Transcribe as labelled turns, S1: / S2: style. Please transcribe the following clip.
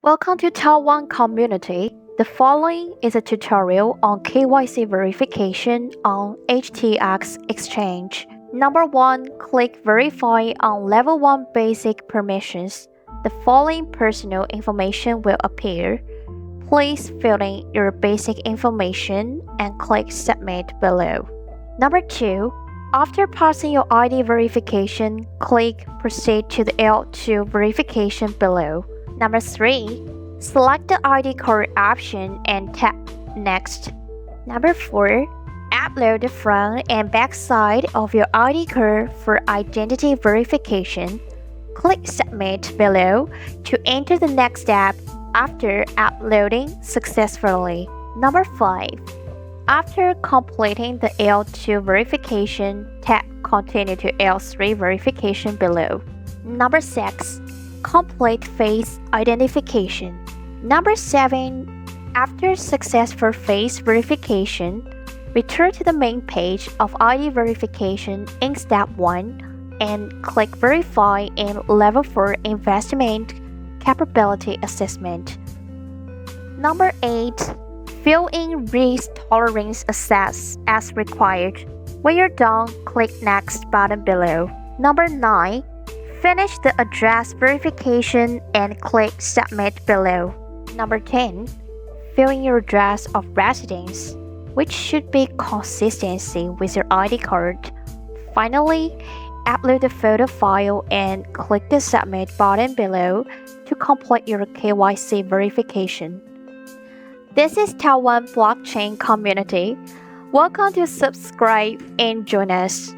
S1: Welcome to Taiwan community. The following is a tutorial on KYC verification on HTX Exchange. Number 1. Click Verify on Level 1 Basic Permissions. The following personal information will appear. Please fill in your basic information and click Submit below. Number 2. After passing your ID verification, click Proceed to the L2 verification below. Number 3. Select the ID card option and tap Next. Number 4. Upload the front and back side of your ID card for identity verification. Click Submit below to enter the next step after uploading successfully. Number 5. After completing the L2 verification, tap Continue to L3 verification below. Number 6. Complete face identification. Number 7. After successful face verification, return to the main page of ID verification in Step 1 and click Verify in Level 4 Investment Capability Assessment. Number 8. Fill in risk tolerance assess as required. When you're done, click Next button below. Number 9. Finish the address verification and click Submit below. Number 10. Fill in your address of residence, which should be consistency with your ID card. Finally, upload the photo file and click the Submit button below to complete your KYC verification. This is Taiwan Blockchain Community. Welcome to subscribe and join us.